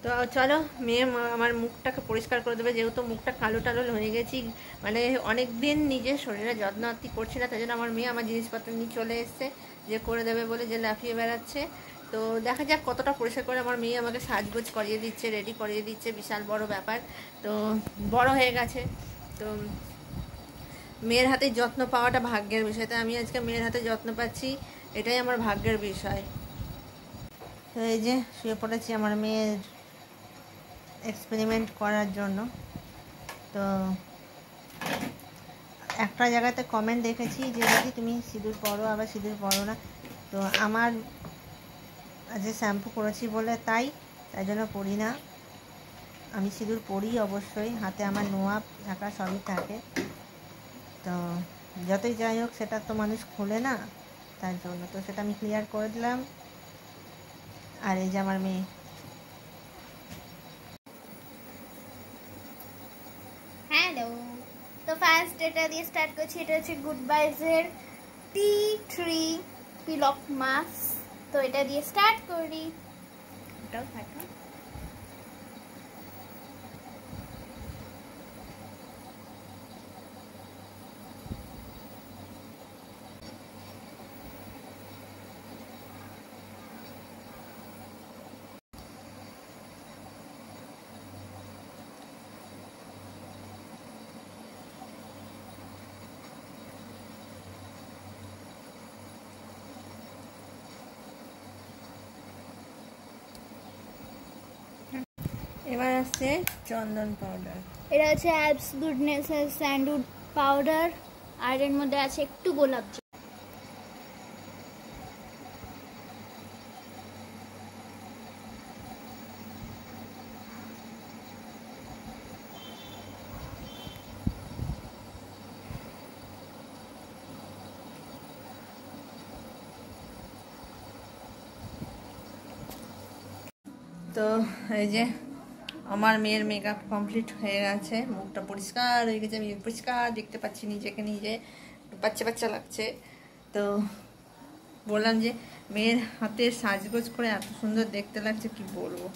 তো চলো মেয়ে আমার মুখটাকে পরিষ্কার করে দেবে, যেহেতু মুখটা কালো টালো হয়ে গেছি, মানে অনেক দিন নিজের শরীরে যত্ন আত্তি করছি না, তাই জন্য আমার মেয়ে আমার জিনিসপত্র নিয়ে চলে এসছে যে করে দেবে বলে, যে লাফিয়ে বেড়াচ্ছে। তো দেখা যাক কতটা পরিষ্কার করে আমার মেয়ে আমাকে সাজগোজ করিয়ে দিচ্ছে, রেডি করিয়ে দিচ্ছে, বিশাল বড় ব্যাপার। তো বড় হয়ে গেছে, তো মেয়ের হাতে যত্ন পাওয়াটা ভাগ্যের বিষয়, তাই আমি আজকে মেয়ের হাতে যত্ন পাচ্ছি, এটাই আমার ভাগ্যের বিষয়। তো এই যে শুয়ে পড়েছি আমার মেয়ের এক্সপেরিমেন্ট করার জন্য। তো একটা জায়গাতে কমেন্ট দেখেছি যে যদি তুমি সিঁদুর পরো, আবার সিঁদুর পরো না। তো আমার যে শ্যাম্পু করেছি বলে তাই জন্য পরি না। আমি সিঁদুর পরি অবশ্যই, হাতে আমার নোয়া ঢাকা সবই থাকে। তো যতই যাই হোক সেটা তো মানুষ খোলে না, তার জন্য তো সেটা আমি ক্লিয়ার করে দিলাম। আর এই যে আমার মেয়ে, হ্যালো। তো ফার্স্ট এটা দিয়ে স্টার্ট করছি, এটা হচ্ছে গুড ভাইবসের T3 পিল অফ মাস্ক। তো এটা দিয়ে স্টার্ট করি। এটাও থাকে। এবার আসছে চন্দন পাউডার। এটা হচ্ছে অ্যাবস গুডনেস স্যান্ডউড পাউডার, আর এর মধ্যে আছে একটু গোলাপ জল। তো এই যে আমার মেয়ের মেকআপ কমপ্লিট হয়ে গেছে, মুখটা পরিষ্কার হয়ে গেছে, আমি পরিষ্কার দেখতে পাচ্ছি নিজেকে নিজে, বাচ্চা বাচ্চা লাগছে। তো বললাম যে মেয়ের হাতে সাজগোজ করে এত সুন্দর দেখতে লাগছে কি বলবো।